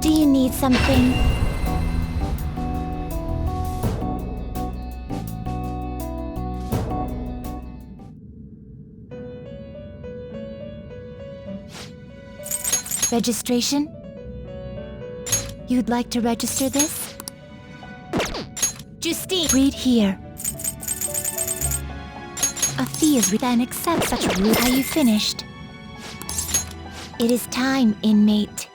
Do you need something? Registration? You'd like to register this? Justine! Read here. A fee is then accept such rude. Are you finished? It is time, inmate.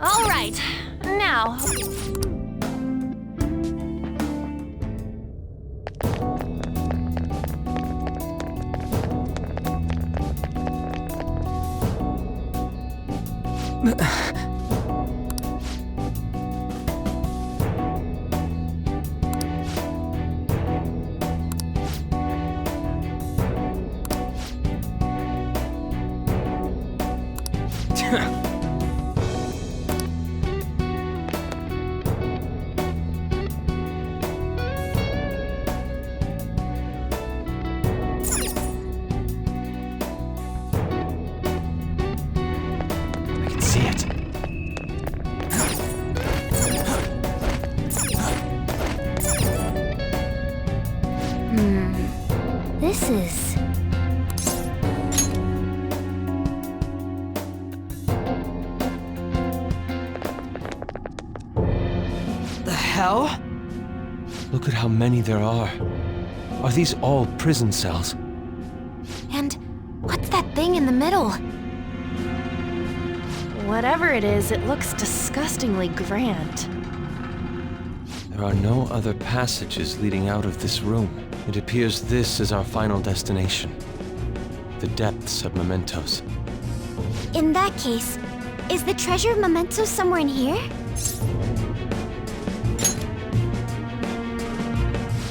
All right, now. This is... The hell? Look at how many there are. Are these all prison cells? And what's that thing in the middle? Whatever it is, it looks disgustingly grand. There are no other passages leading out of this room. It appears this is our final destination. The depths of mementos. In that case, is the treasure of mementos somewhere in here?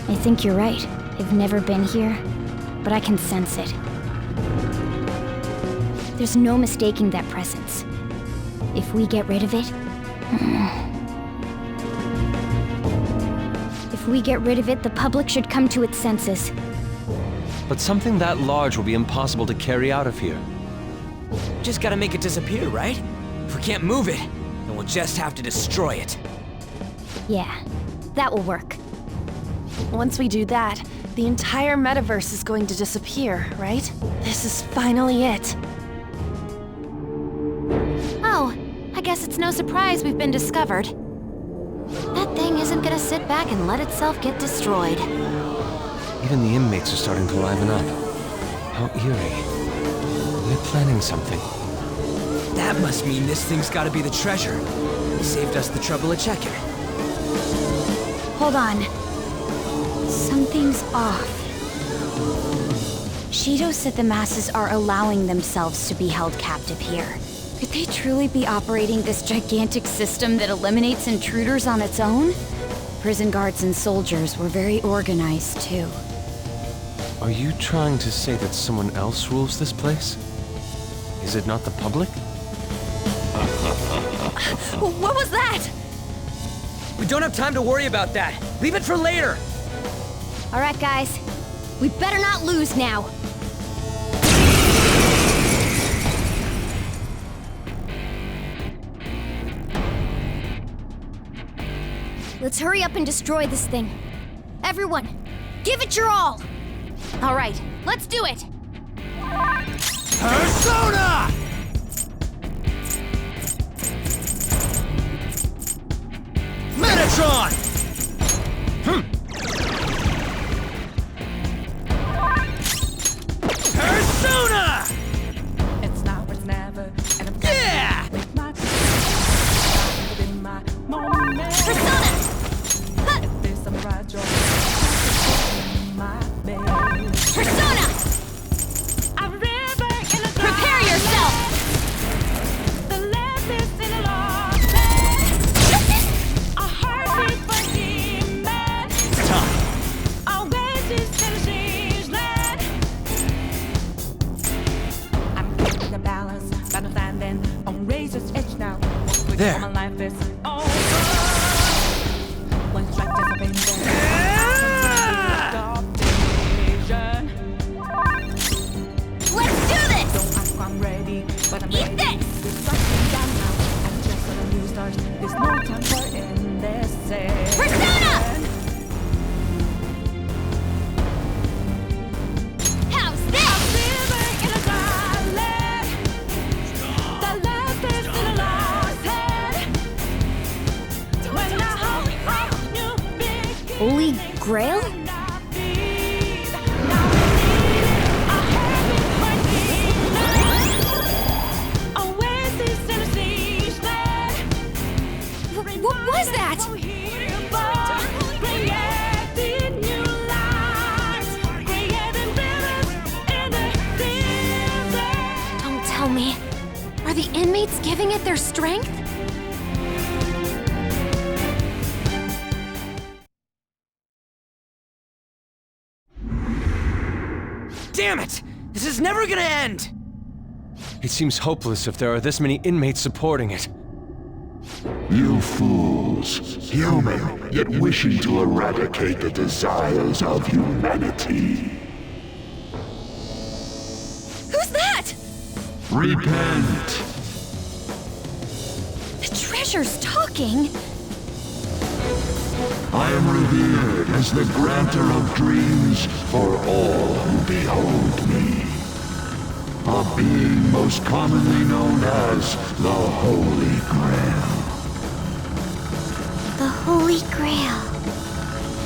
I think you're right. I've never been here, but I can sense it. There's no mistaking that presence. If we get rid of it... If we get rid of it, the public should come to its senses. But something that large will be impossible to carry out of here. Just gotta make it disappear, right? If we can't move it, then we'll just have to destroy it. Yeah, that will work. Once we do that, the entire metaverse is going to disappear, right? This is finally it. Oh, I guess it's no surprise we've been discovered. That thing isn't gonna sit back and let itself get destroyed. Even the inmates are starting to liven up. How eerie. They're planning something. That must mean this thing's gotta be the treasure. It saved us the trouble of checking. Hold on. Something's off. Shido said the masses are allowing themselves to be held captive here. Could they truly be operating this gigantic system that eliminates intruders on its own? Prison guards and soldiers were very organized, too. Are you trying to say that someone else rules this place? Is it not the public? What was that? We don't have time to worry about that. Leave it for later. All right, guys. We better not lose now. Let's hurry up and destroy this thing. Everyone, give it your all! All right, let's do it! Persona! Mega-thon! Persona! It's now or it's never, and I'm Yeah! with my within my moment. Persona! Huh. If there's some ride joy, my bed. Persona! A river in a Prepare yourself! The left is in a lost land. A heartbeat for demon. It's time. Always is in a strange land. I'm getting the balance, but I'm standing on razor's edge now. Quick, There. my life is over. One strike just up in there. Let's do this! Don't ask I'm ready, but I'm Eat ready. this! This sucking down now. I'm just on a new start. There's no time for indecision. Persona! How's this? River in a dry land. The left is in a lost head. When I hope I knew big Holy Grail? What was that? Don't tell me. Are the inmates giving it their strength? Damn it! This is never gonna end! It seems hopeless if there are this many inmates supporting it. You fools, human, yet wishing to eradicate the desires of humanity. Who's that? Repent! The treasure's talking. I am revered as the granter of dreams for all who behold me. A being most commonly known as the Holy Grail. The Holy Grail.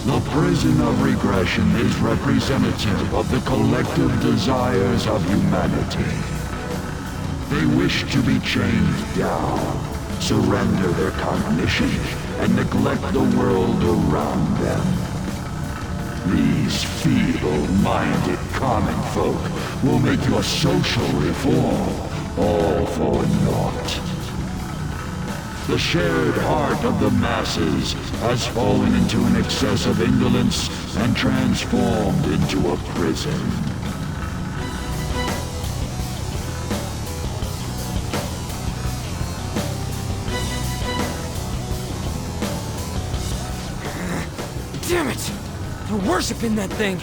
The prison of regression is representative of the collective desires of humanity. They wish to be chained down, surrender their cognition, and neglect the world around them. These feeble-minded common folk will make your social reform all for naught. The shared heart of the masses has fallen into an excess of indolence and transformed into a prison. Damn it! They're worshiping that thing!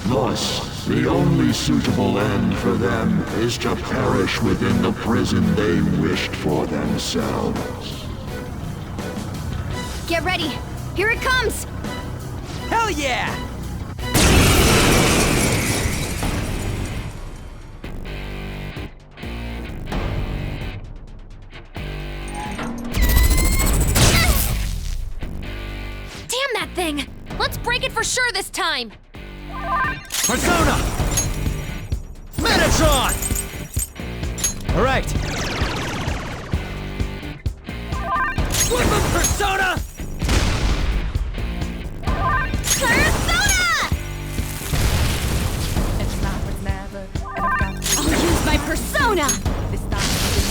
Thus, the only suitable end for them is to perish within the prison they wished for themselves. Get ready. Here it comes. Hell yeah! Damn that thing. Let's break it for sure this time. Persona! Mega-thon! Alright. Flip him, Persona! Persona! It's now or never, and I've got to I'll use my persona. this time in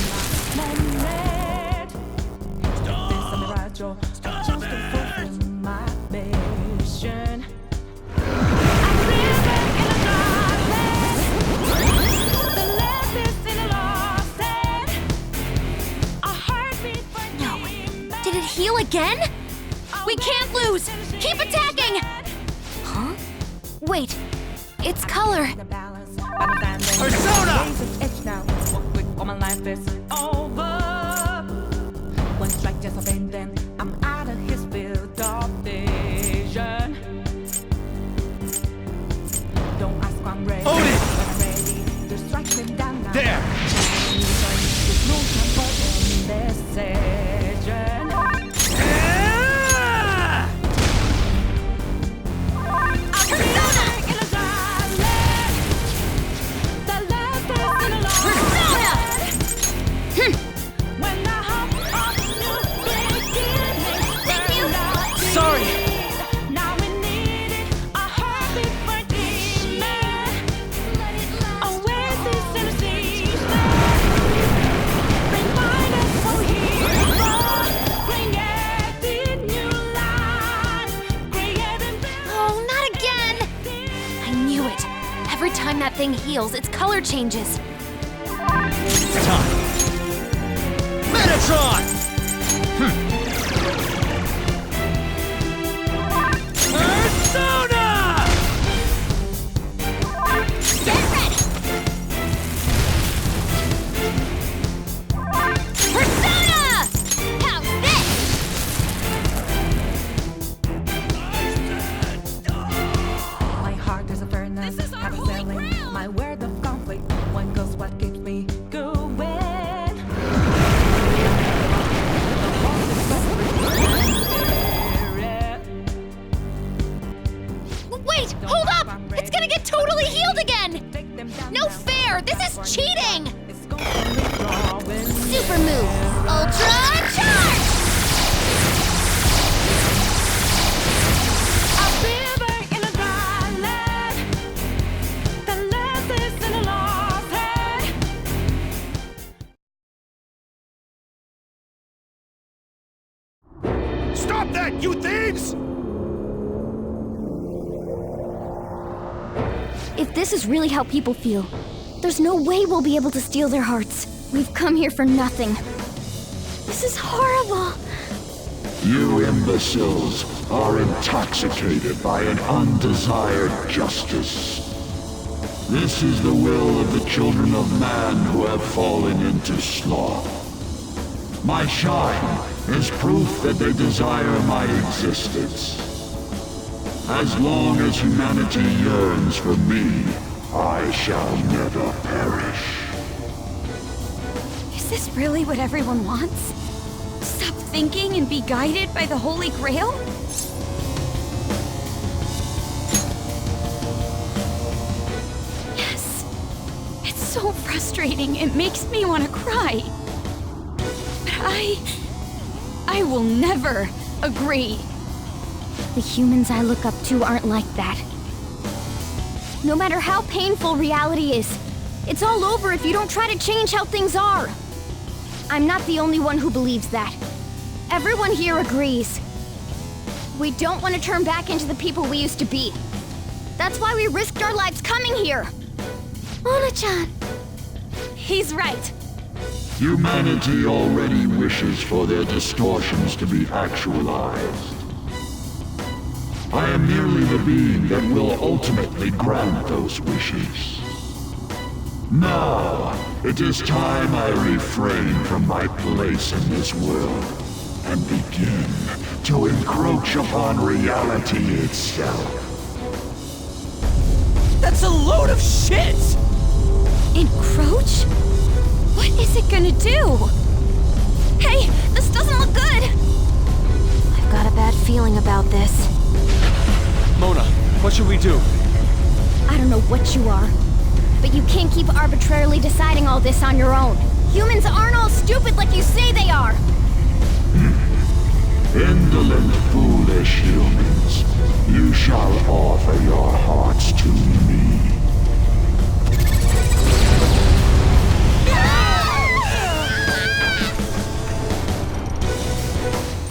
my moment. This time I ride your just to fulfill my mission. I'm living in a darkness. The left is in a lost head. A heartbeat for No. demons. Did it heal again? We can't lose. Keep attacking. Huh? Wait. Its color. The balance, but I'm standing. Persona! Razor's edge now. One quick, all my life is over. One strike just up and then I'm out of his field. I'm ready. Own it! When I'm ready to strike them down now. There! There's no time for indecision. Sorry! Now we need it, a heartbeat for demon. Oasis in the season. Bring finest for hero. Bring every new life. Creating Oh, not again! I knew it. Every time that thing heals, its color changes. It's time! Mega-thon! Persona! Get ready! Persona! How's this? my heart is a furnace. This is our I'm holy selling ground. my word of conflict. One goes what keeps me going. Wait, hold up! It's gonna get totally healed again! No fair! This is cheating! Super move! Ultra charge! Stop that, you thieves! If this is really how people feel, there's no way we'll be able to steal their hearts. We've come here for nothing. This is horrible. You imbeciles are intoxicated by an undesired justice. This is the will of the children of man who have fallen into sloth. My shine is proof that they desire my existence. As long as humanity yearns for me, I shall never perish. Is this really what everyone wants? Stop thinking and be guided by the Holy Grail? Yes. It's so frustrating. It makes me want to cry. But I will never agree. The humans I look up to aren't like that. No matter how painful reality is, it's all over if you don't try to change how things are. I'm not the only one who believes that. Everyone here agrees. We don't want to turn back into the people we used to be. That's why we risked our lives coming here. Ona-chan. He's right. Humanity already wishes for their distortions to be actualized. I am merely the being that will ultimately grant those wishes. Now, it is time I refrain from my place in this world and begin to encroach upon reality itself. That's a load of shit! Encroach? What is it gonna do? Hey, this doesn't look good! I've got a bad feeling about this. Mona, what should we do? I don't know what you are, but you can't keep arbitrarily deciding all this on your own. Humans aren't all stupid like you say they are! Indolent, foolish humans, you shall offer your hearts to me.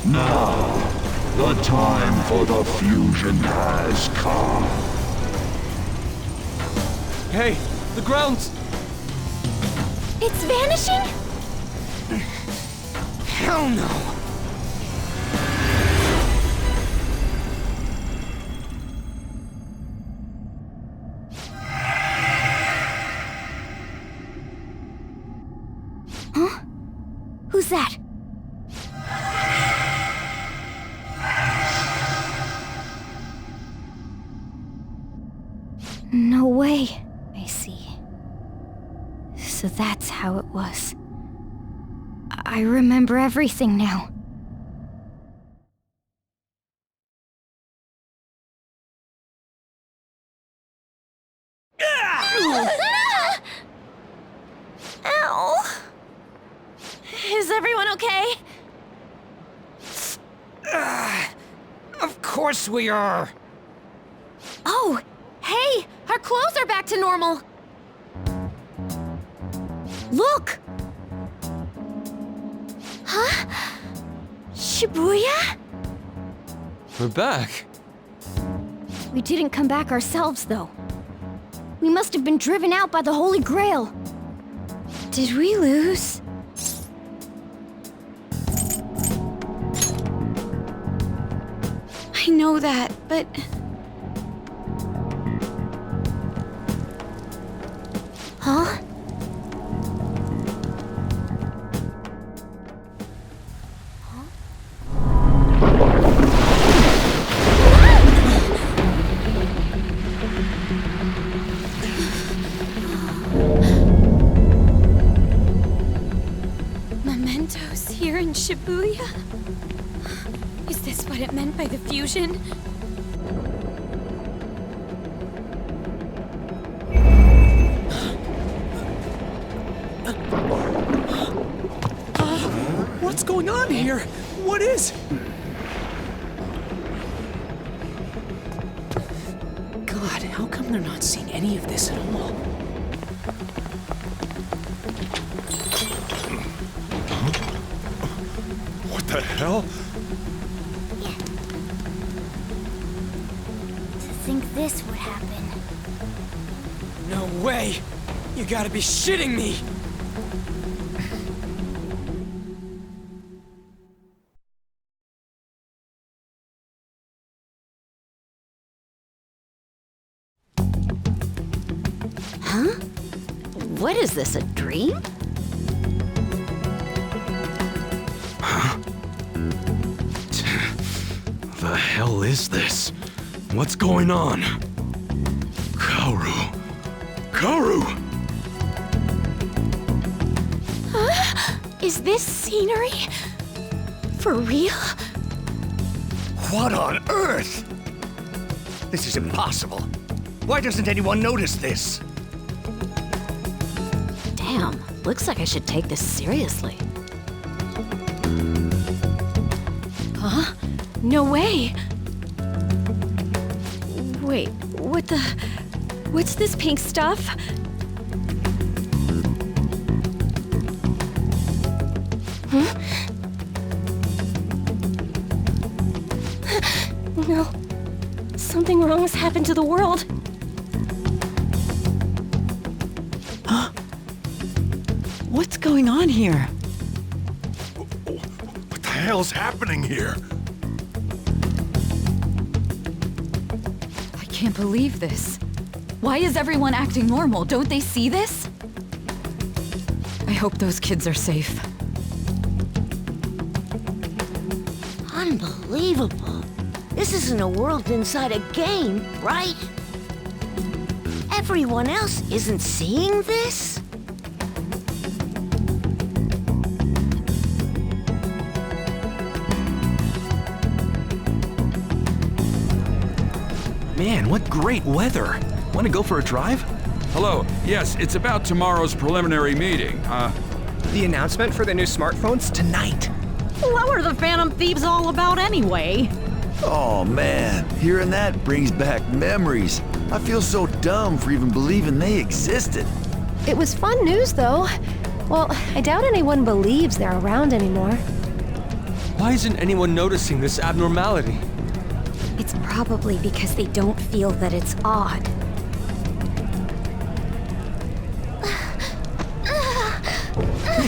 Now, the time for the fusion has come. Hey, the ground's... It's vanishing? Hell no! Huh? Who's that? No way. I see. So that's how it was. I remember everything now. Ow! Is everyone okay? Of course we are! Oh, hey! Our clothes are back to normal! Look! Huh? Shibuya? We're back. We didn't come back ourselves, though. We must have been driven out by the Holy Grail. Did we lose? I know that, but... Huh? Mementos here in Shibuya? Is this what it meant by the fusion? What's going on here? What is... God, how come they're not seeing any of this at all? What the hell? To think this would happen. No way! You gotta be shitting me! Huh? What is this, a dream? The hell is this? What's going on? Kaoru! Kaoru! Is this scenery? For real? What on earth? This is impossible. Why doesn't anyone notice this? Damn, looks like I should take this seriously. Huh? No way! Wait, what the... What's this pink stuff? Huh? No. Something wrong has happened to the world. What's going on here? What the hell's happening here? I can't believe this. Why is everyone acting normal? Don't they see this? I hope those kids are safe. Unbelievable. This isn't a world inside a game, right? Everyone else isn't seeing this? Man, what great weather. Want to go for a drive? Hello. Yes, it's about tomorrow's preliminary meeting. The announcement for the new smartphones? Tonight. What were the Phantom Thieves all about anyway? Oh man, hearing that brings back memories. I feel so dumb for even believing they existed. It was fun news, though. Well, I doubt anyone believes they're around anymore. Why isn't anyone noticing this abnormality? It's probably because they don't feel that it's odd.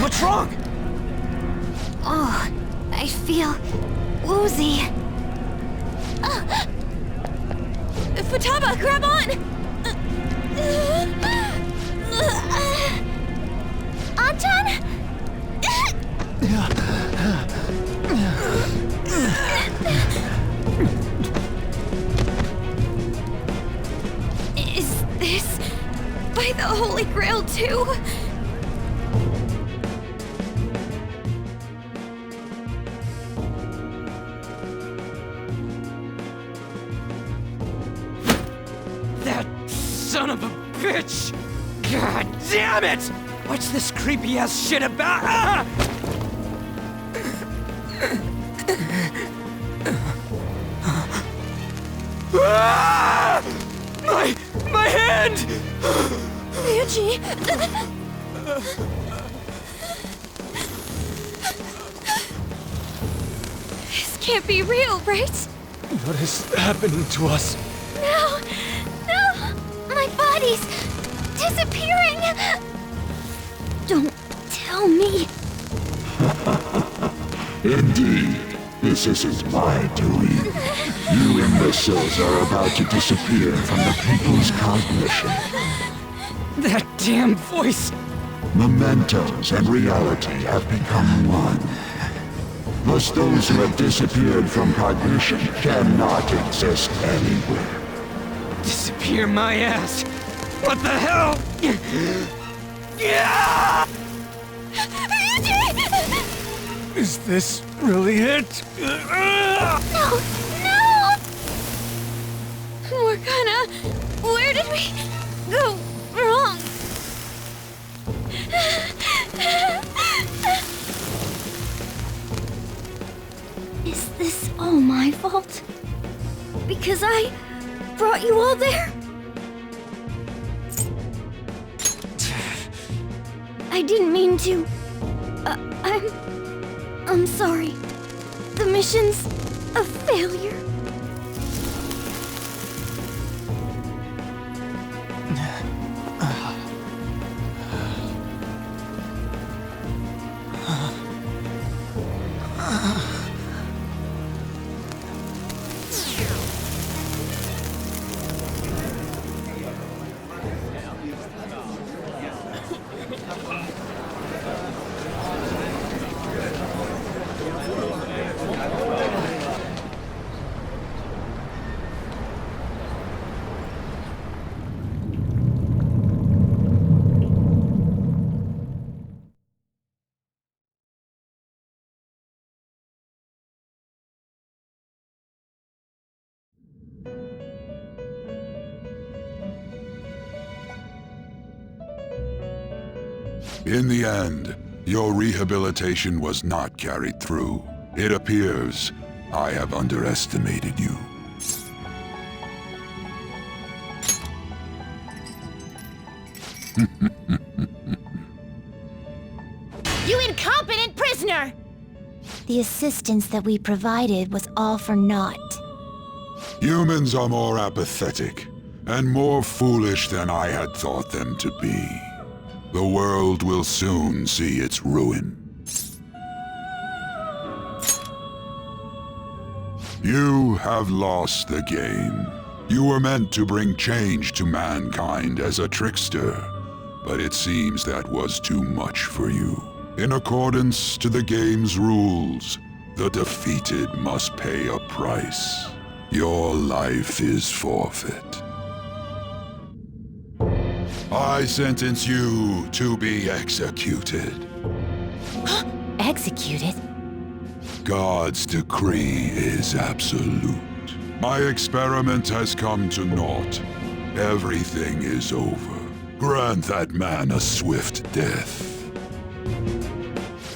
What's wrong? Oh, I feel woozy. Futaba, grab on! Anton? Is this by the Holy Grail too? That son of a bitch! God damn it! What's this creepy ass shit about? Ah! Ah! My hand! Ryuji! This can't be real, right? What is happening to us? No! No! My body's disappearing! Don't tell me. Indeed, this isn't my doing. You imbeciles are about to disappear from the people's cognition. That damn voice! Mementos and reality have become one. Thus those who have disappeared from cognition cannot exist anywhere. Disappear my ass! What the hell? Yeah! Ryuji! Is this really it? No! No! Morgana, where did we go wrong? Is this all my fault? Because I brought you all there? I didn't mean to. I'm sorry. The mission's a failure. In the end, your rehabilitation was not carried through. It appears I have underestimated you. You incompetent prisoner! The assistance that we provided was all for naught. Humans are more apathetic and more foolish than I had thought them to be. The world will soon see its ruin. You have lost the game. You were meant to bring change to mankind as a trickster, but it seems that was too much for you. In accordance to the game's rules, the defeated must pay a price. Your life is forfeit. I sentence you to be executed. Executed? God's decree is absolute. My experiment has come to naught. Everything is over. Grant that man a swift death.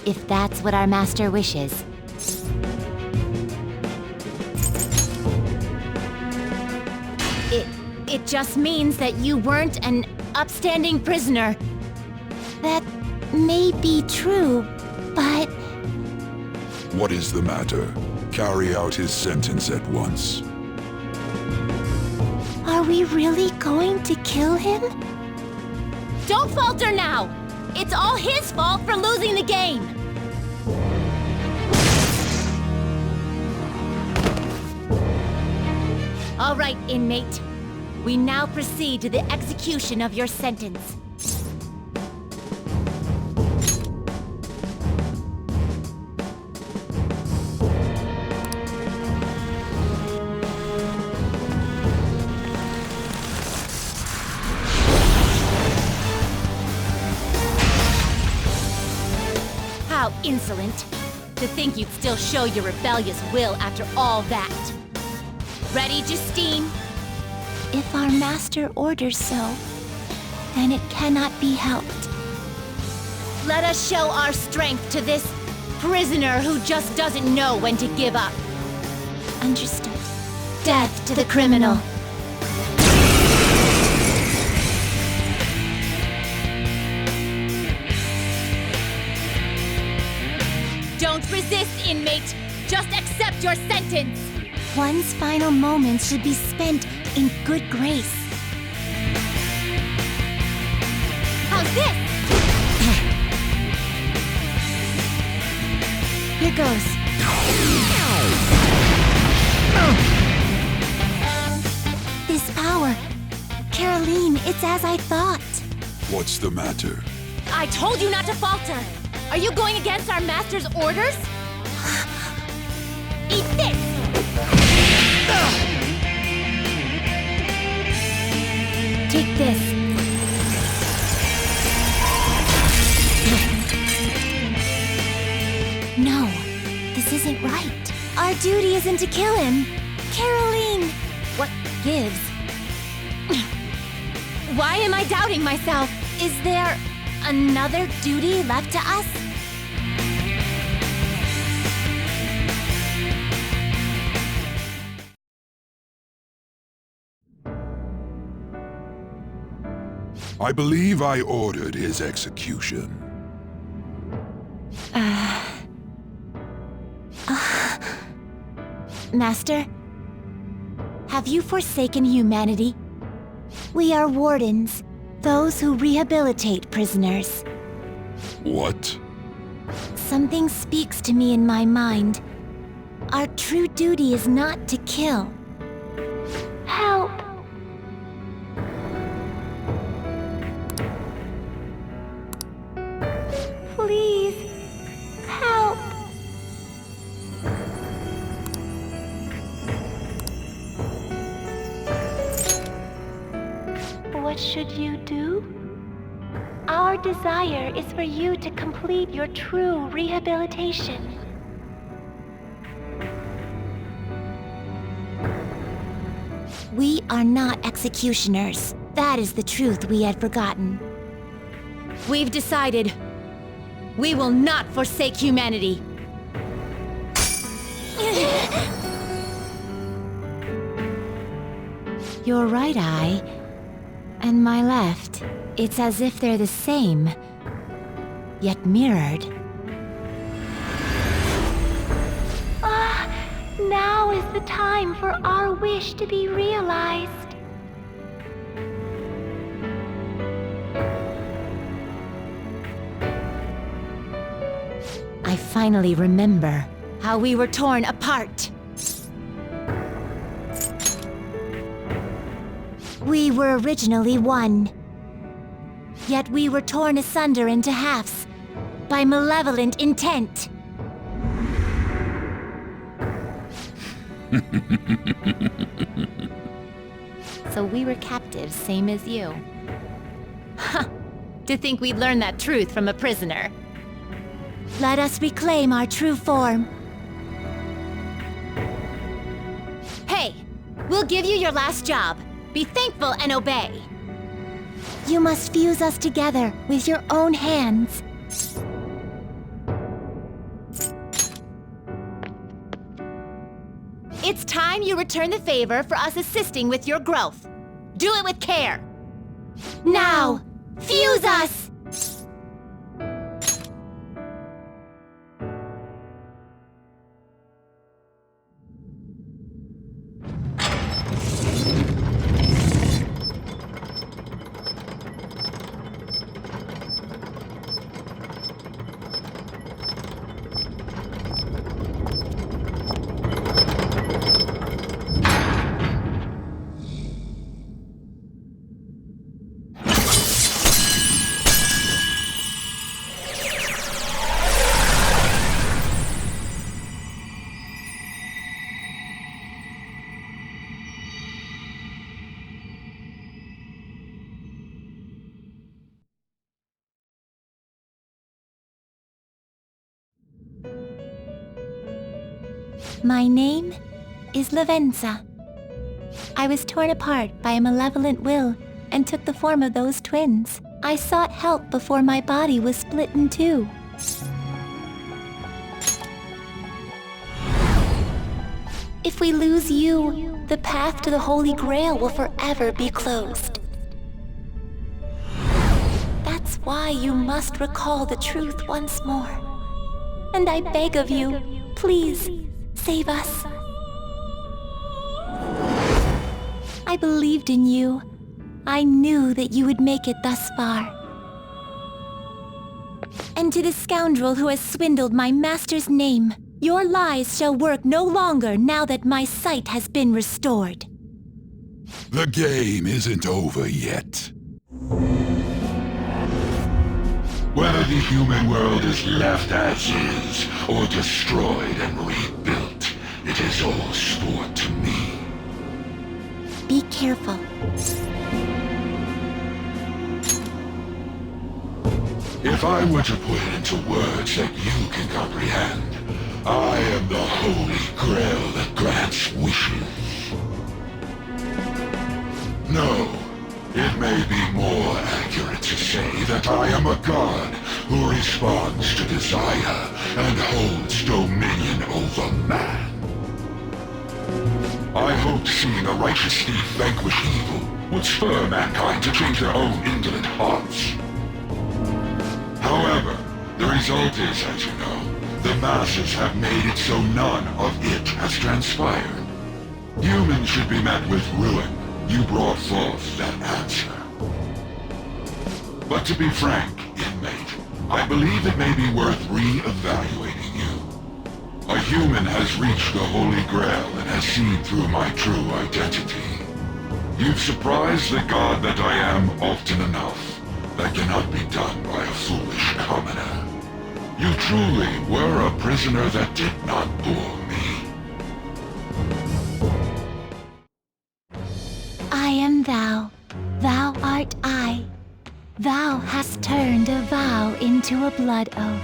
If that's what our master wishes. It just means that you weren't an upstanding prisoner. That may be true, but... What is the matter? Carry out his sentence at once. Are we really going to kill him? Don't falter now! It's all his fault for losing the game! All right, inmate. We now proceed to the execution of your sentence. How insolent. To think you'd still show your rebellious will after all that. Ready, Justine? If our master orders so, then it cannot be helped. Let us show our strength to this prisoner who just doesn't know when to give up. Understood. Death to the criminal. Don't resist, inmate. Just accept your sentence. One's final moments should be spent in good grace. How's this? Here goes. This power. Caroline, it's as I thought. What's the matter? I told you not to falter. Are you going against our master's orders? Eat this! Take this. No, this isn't right. Our duty isn't to kill him. Caroline! What gives? Why am I doubting myself? Is there another duty left to us? I believe I ordered his execution. Master, have you forsaken humanity? We are wardens, those who rehabilitate prisoners. What? Something speaks to me in my mind. Our true duty is not to kill. Help! Please, help! What should you do? Our desire is for you to complete your true rehabilitation. We are not executioners. That is the truth we had forgotten. We've decided. We will not forsake humanity. Your right eye and my left. It's as if they're the same, yet mirrored. Now is the time for our wish to be realized. I finally remember how we were torn apart. We were originally one. Yet we were torn asunder into halves by malevolent intent. So we were captives, same as you. Ha! To think we'd learn that truth from a prisoner. Let us reclaim our true form. Hey! We'll give you your last job. Be thankful and obey. You must fuse us together with your own hands. It's time you return the favor for us assisting with your growth. Do it with care. Now, fuse us! My name is Lavenza. I was torn apart by a malevolent will and took the form of those twins. I sought help before my body was split in two. If we lose you, the path to the Holy Grail will forever be closed. That's why you must recall the truth once more. And I beg of you, please, save us. I believed in you. I knew that you would make it thus far. And to the scoundrel who has swindled my master's name, your lies shall work no longer now that my sight has been restored. The game isn't over yet. Whether the human world is left as is, or destroyed and rebuilt, it is all sport to me. Be careful. If I were to put it into words that you can comprehend, I am the Holy Grail that grants wishes. No, it may be more accurate to say that I am a god who responds to desire and holds dominion over man. I hoped seeing a righteous thief vanquish evil would spur mankind to change their own indolent hearts. However, the result is, as you know, the masses have made it so none of it has transpired. Humans should be met with ruin. You brought forth that answer. But to be frank, inmate, I believe it may be worth re-evaluating you. A human has reached the Holy Grail and has seen through my true identity. You've surprised the god that I am often enough. That cannot be done by a foolish commoner. You truly were a prisoner that did not bore me. I am thou, thou art I. Thou hast turned a vow into a blood oath.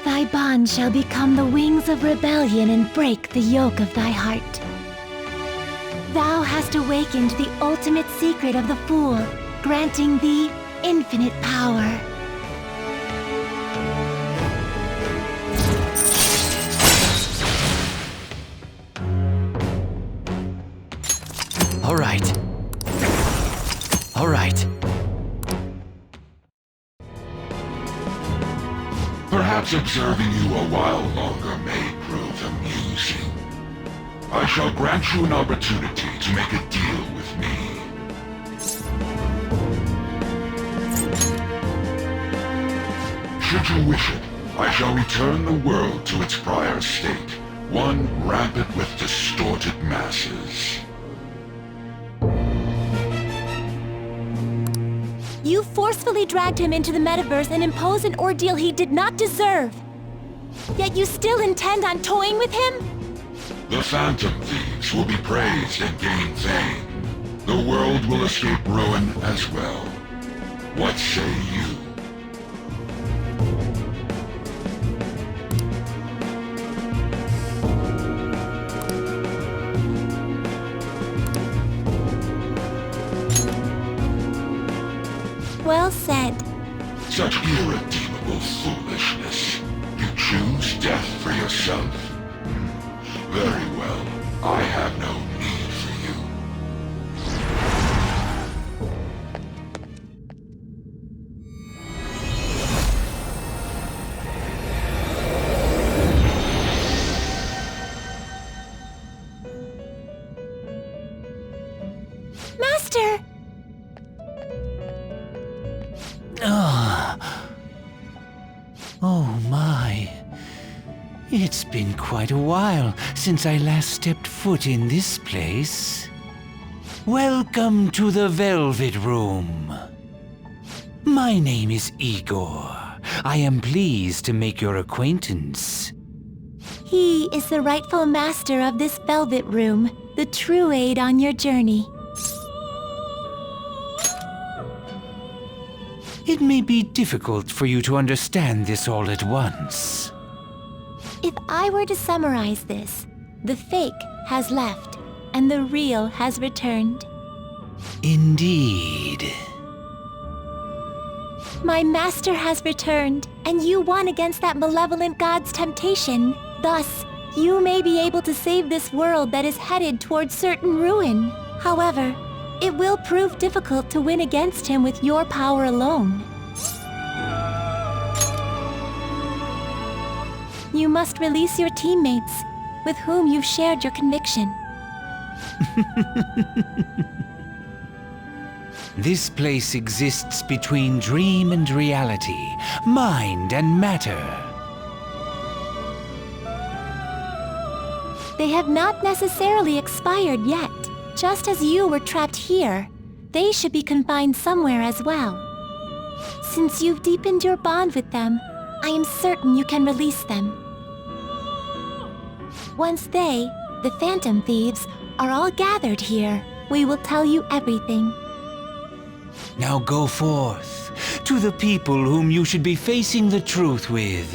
Thy bond shall become the wings of rebellion and break the yoke of thy heart. Thou hast awakened the ultimate secret of the fool, granting thee infinite power. All right. All right. Perhaps observing you a while longer may prove amusing. I shall grant you an opportunity to make a deal with me. Should you wish it, I shall return the world to its prior state, one rampant with distorted masses. You forcefully dragged him into the metaverse and imposed an ordeal he did not deserve. Yet you still intend on toying with him? The Phantom Thieves will be praised and gain fame. The world will escape ruin as well. What say you? Well said. Such irredeemable foolishness. You choose death for yourself? Very well. I have no need for you. Master! Oh my. It's been quite a while since I last stepped foot in this place. Welcome to the Velvet Room. My name is Igor. I am pleased to make your acquaintance. He is the rightful master of this Velvet Room, the true aid on your journey. It may be difficult for you to understand this all at once. If I were to summarize this, the fake has left, and the real has returned. Indeed. My master has returned, and you won against that malevolent god's temptation. Thus, you may be able to save this world that is headed towards certain ruin. However, it will prove difficult to win against him with your power alone. You must release your teammates, with whom you've shared your conviction. This place exists between dream and reality, mind and matter. They have not necessarily expired yet. Just as you were trapped here, they should be confined somewhere as well. Since you've deepened your bond with them, I am certain you can release them. Once they, the Phantom Thieves, are all gathered here, we will tell you everything. Now go forth, to the people whom you should be facing the truth with.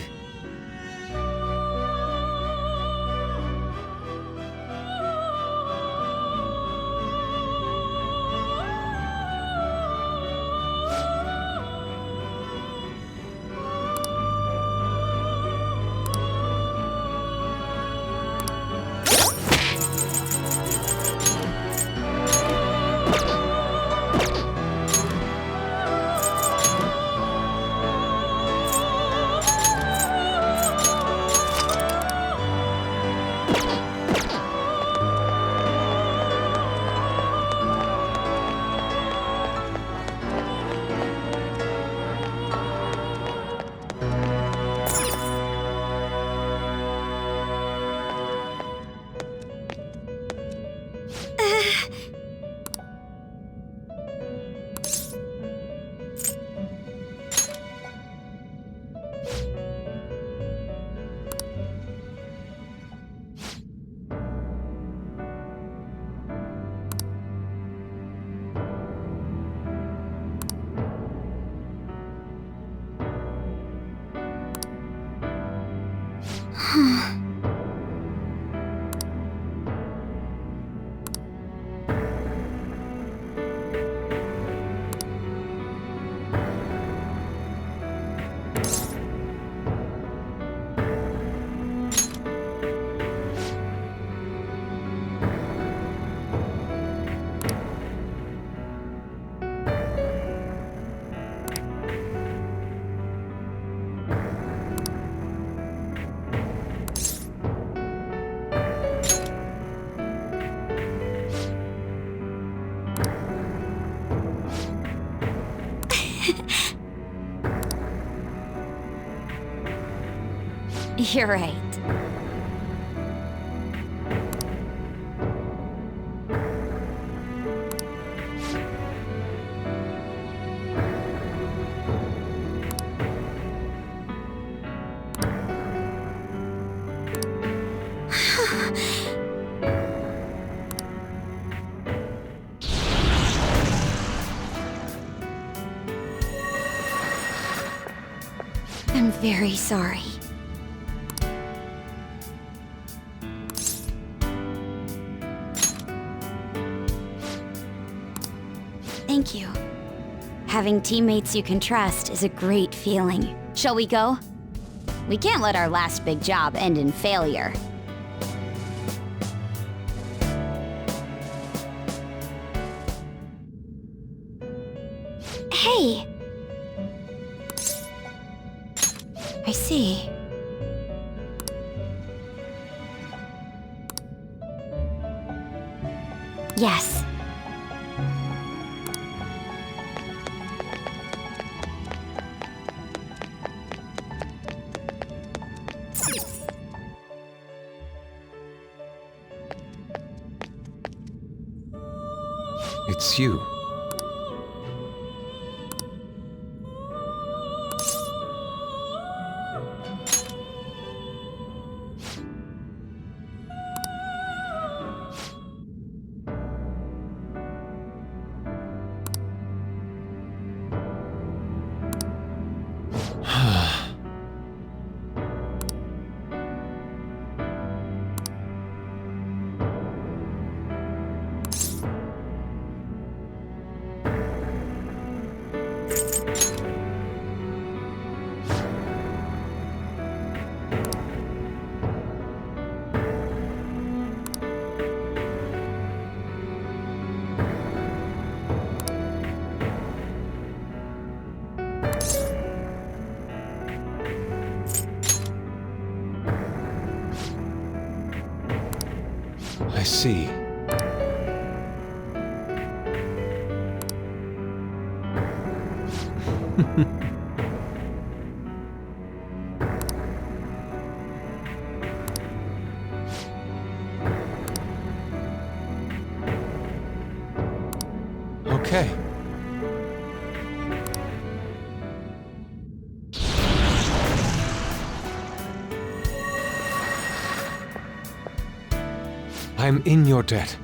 You're right. I'm very sorry. Thank you. Having teammates you can trust is a great feeling. Shall we go? We can't let our last big job end in failure. Hey! I see. Yes. It's you. see. Okay. I'm in your debt.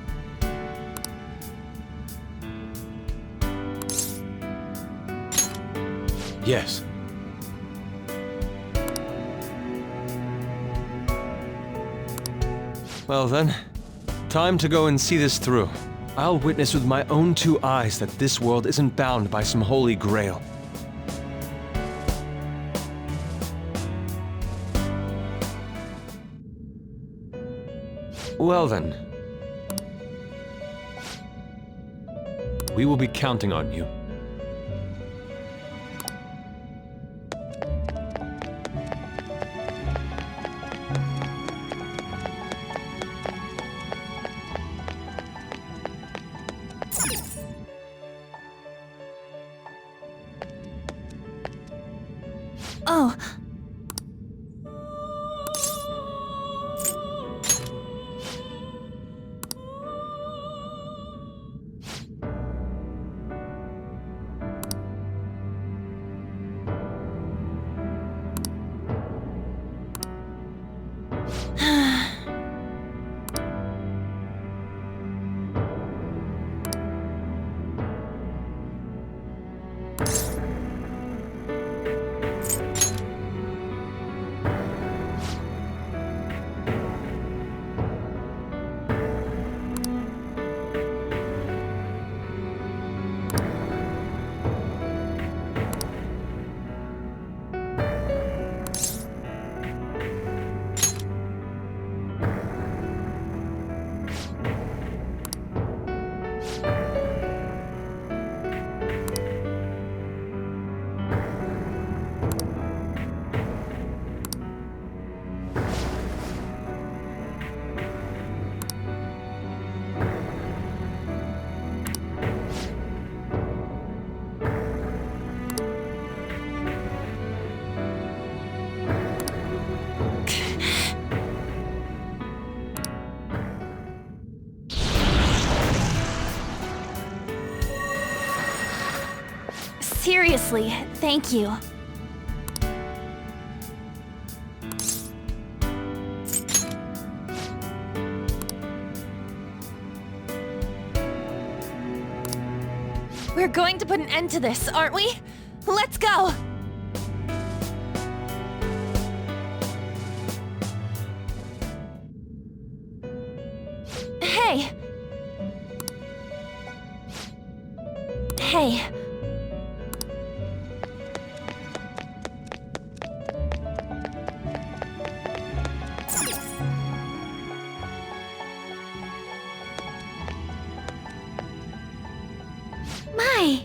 Yes. Well then, time to go and see this through. I'll witness with my own 2 eyes that this world isn't bound by some holy grail. Well then. We will be counting on you. Oh. Seriously, thank you. We're going to put an end to this, aren't we? Let's go! Hey! Hey. My!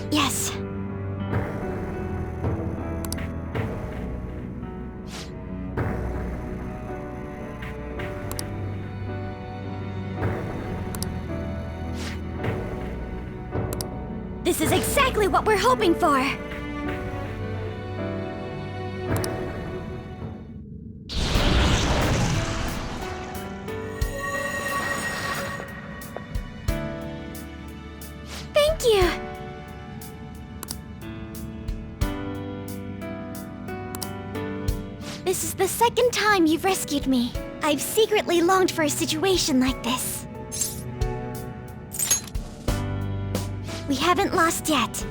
Yes. This is exactly what we're hoping for. This is the second time you've rescued me. I've secretly longed for a situation like this. We haven't lost yet.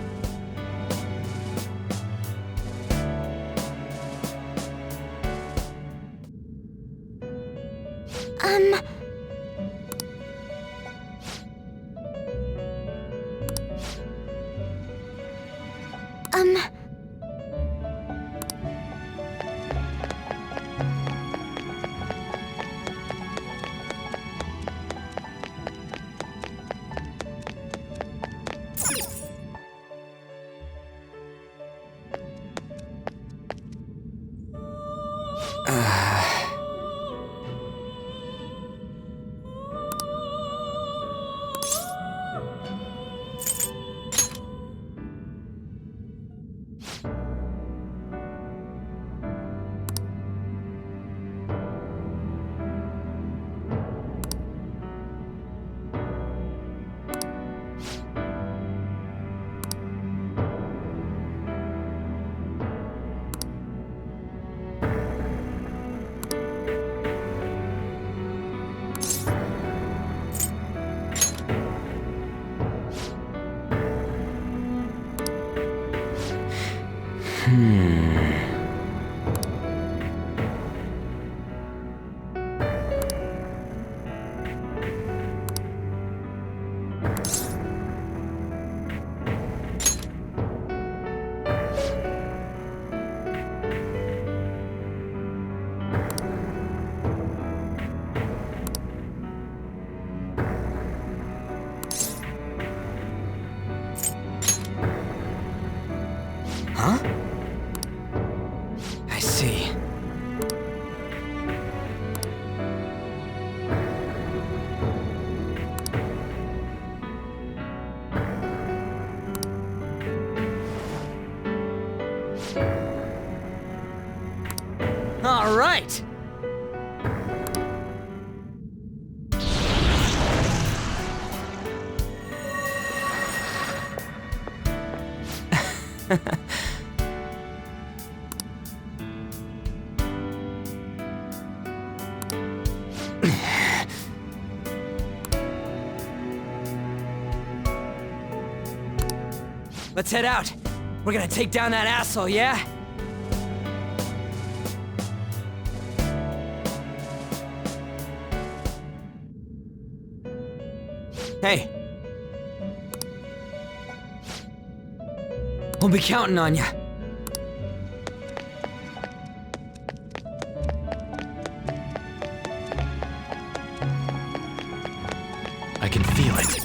Huh? I see. All right. Let's head out. We're gonna take down that asshole, yeah? Hey. We'll be counting on you. I can feel it.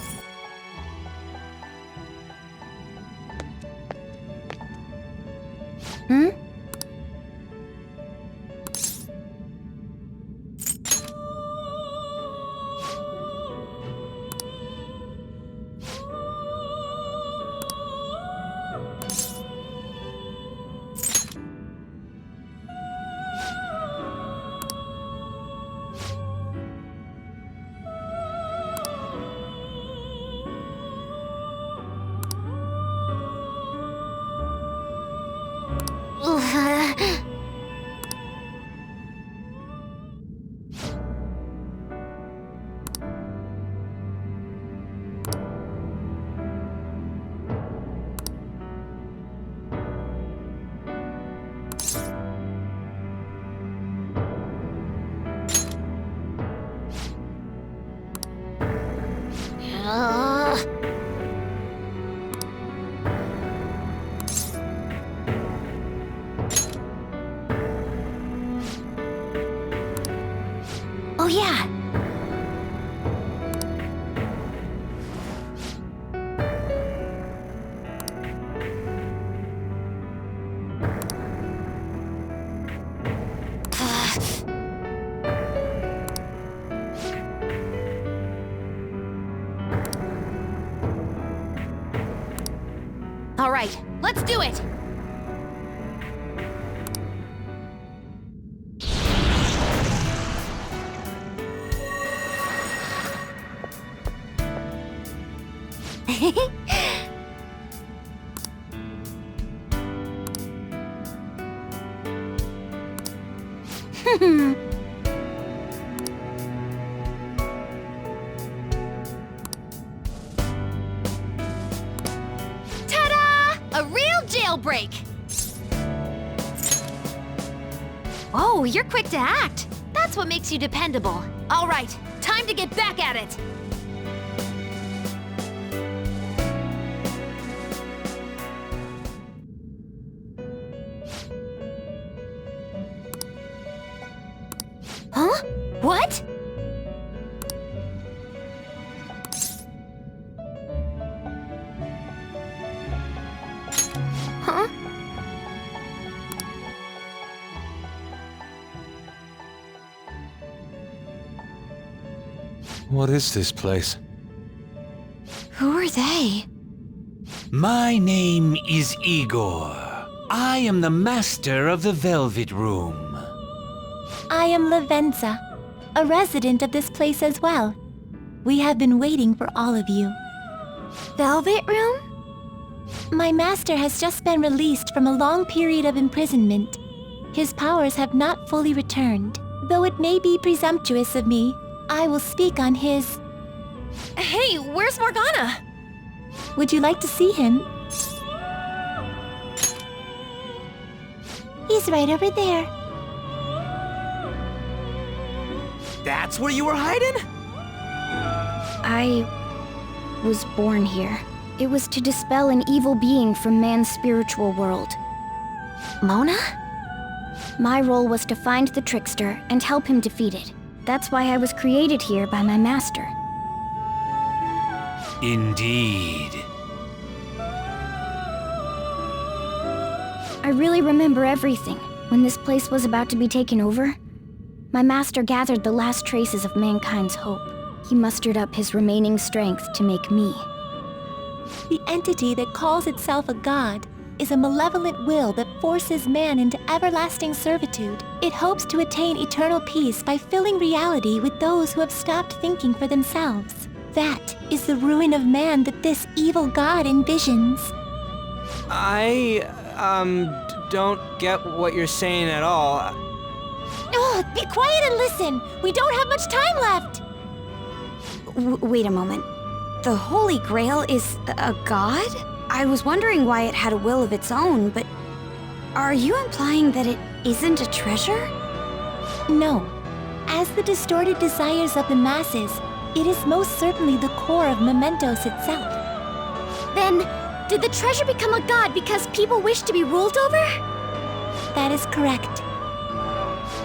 Oh yeah. All right, let's do it! Ta-da! A real jailbreak! Oh, you're quick to act. That's what makes you dependable. All right, time to get back at it. Huh? What? Huh? What is this place? Who are they? My name is Igor. I am the master of the Velvet Room. I am Lavenza, a resident of this place as well. We have been waiting for all of you. Velvet Room? My master has just been released from a long period of imprisonment. His powers have not fully returned. Though it may be presumptuous of me, I will speak on his... Hey, where's Morgana? Would you like to see him? He's right over there. That's where you were hiding? I was born here. It was to dispel an evil being from man's spiritual world. Mona? My role was to find the trickster and help him defeat it. That's why I was created here by my master. Indeed. I really remember everything. When this place was about to be taken over, my master gathered the last traces of mankind's hope. He mustered up his remaining strength to make me. The entity that calls itself a god is a malevolent will that forces man into everlasting servitude. It hopes to attain eternal peace by filling reality with those who have stopped thinking for themselves. That is the ruin of man that this evil god envisions. I, don't get what you're saying at all. Oh, be quiet and listen! We don't have much time left! Wait a moment. The Holy Grail is a god? I was wondering why it had a will of its own, but... Are you implying that it isn't a treasure? No. As the distorted desires of the masses, it is most certainly the core of Mementos itself. Then, did the treasure become a god because people wish to be ruled over? That is correct.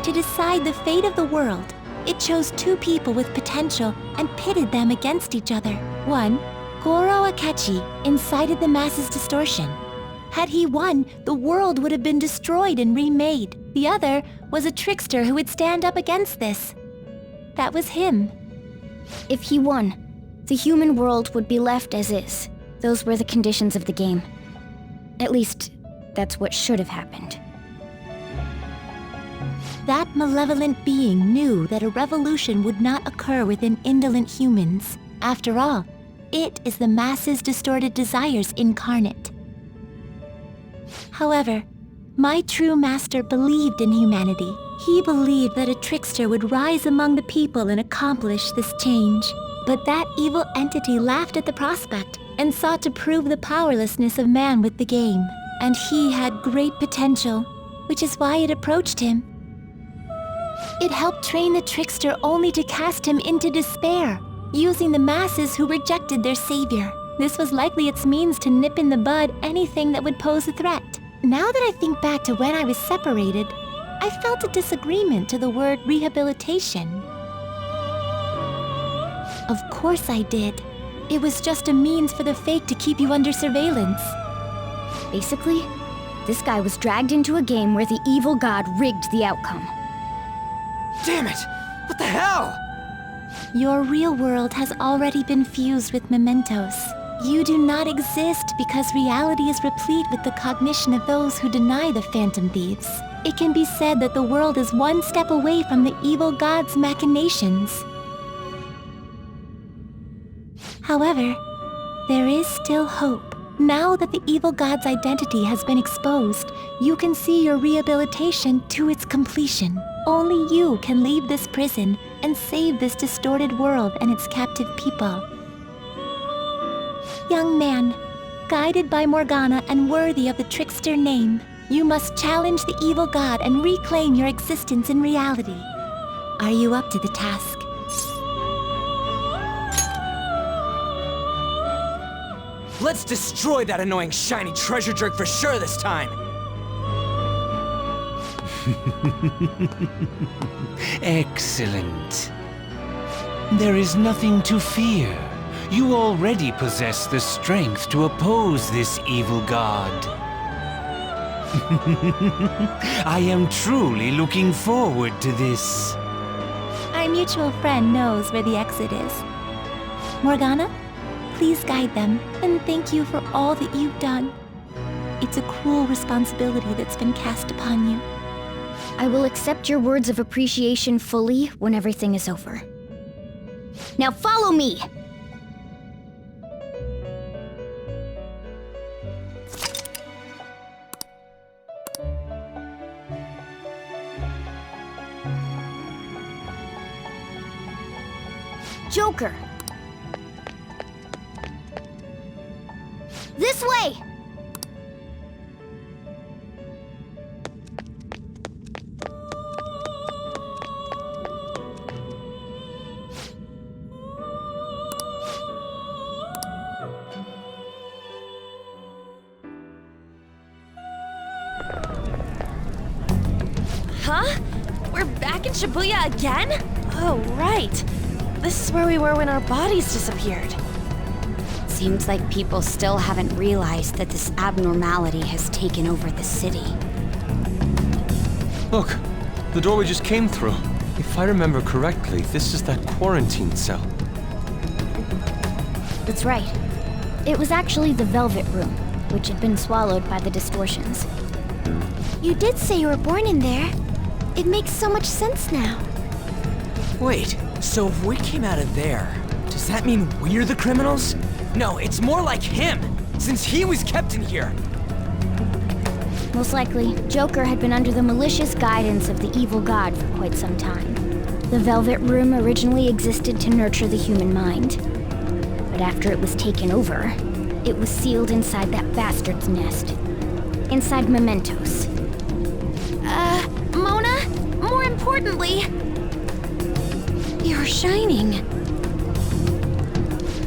To decide the fate of the world, it chose two people with potential and pitted them against each other. One, Goro Akechi, incited the masses' distortion. Had he won, the world would have been destroyed and remade. The other was a trickster who would stand up against this. That was him. If he won, the human world would be left as is. Those were the conditions of the game. At least, that's what should have happened. That malevolent being knew that a revolution would not occur within indolent humans. After all, it is the masses' distorted desires incarnate. However, my true master believed in humanity. He believed that a trickster would rise among the people and accomplish this change. But that evil entity laughed at the prospect and sought to prove the powerlessness of man with the game. And he had great potential, which is why it approached him. It helped train the trickster only to cast him into despair, using the masses who rejected their savior. This was likely its means to nip in the bud anything that would pose a threat. Now that I think back to when I was separated, I felt a disagreement to the word rehabilitation. Of course I did. It was just a means for the fake to keep you under surveillance. Basically, this guy was dragged into a game where the evil god rigged the outcome. Damn it! What the hell? Your real world has already been fused with Mementos. You do not exist because reality is replete with the cognition of those who deny the Phantom Thieves. It can be said that the world is one step away from the evil god's machinations. However, there is still hope. Now that the evil god's identity has been exposed, you can see your rehabilitation to its completion. Only you can leave this prison and save this distorted world and its captive people. Young man, guided by Morgana and worthy of the trickster name, you must challenge the evil god and reclaim your existence in reality. Are you up to the task? Let's destroy that annoying shiny treasure jerk for sure this time! Excellent. There is nothing to fear. You already possess the strength to oppose this evil god. I am truly looking forward to this. Our mutual friend knows where the exit is. Morgana, please guide them, and thank you for all that you've done. It's a cruel responsibility that's been cast upon you. I will accept your words of appreciation fully when everything is over. Now follow me! Joker! This way! Huh? We're back in Shibuya again? Oh, right. This is where we were when our bodies disappeared. Seems like people still haven't realized that this abnormality has taken over the city. Look, the door we just came through. If I remember correctly, this is that quarantine cell. That's right. It was actually the Velvet Room, which had been swallowed by the distortions. You did say you were born in there. It makes so much sense now. Wait, so if we came out of there, does that mean we're the criminals? No, it's more like him, since he was kept in here. Most likely, Joker had been under the malicious guidance of the evil god for quite some time. The Velvet Room originally existed to nurture the human mind. But after it was taken over, it was sealed inside that bastard's nest. Inside mementos. Mona? More importantly... You're shining.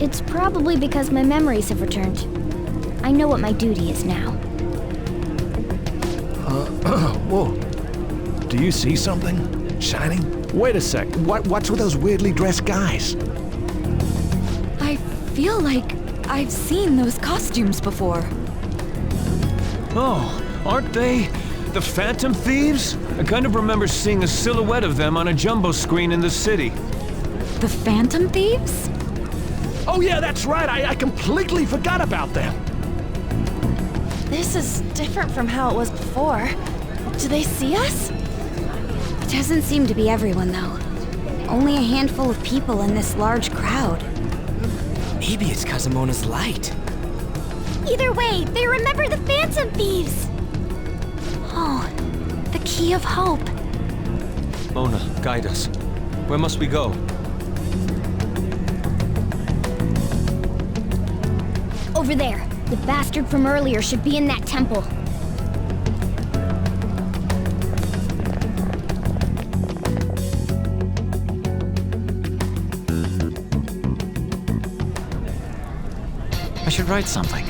It's probably because my memories have returned. I know what my duty is now. Whoa. Do you see something? Shining? Wait a sec. What's with those weirdly dressed guys? I feel like I've seen those costumes before. Oh, aren't they the Phantom Thieves? I kind of remember seeing a silhouette of them on a jumbo screen in the city. The Phantom Thieves? Oh yeah, that's right. I completely forgot about them. This is different from how it was before. Do they see us? It doesn't seem to be everyone, though. Only a handful of people in this large crowd. Maybe it's Kazumona's light. Either way, they remember the Phantom Thieves! Oh, the Key of Hope. Mona, guide us. Where must we go? Over there. The bastard from earlier should be in that temple. I should write something.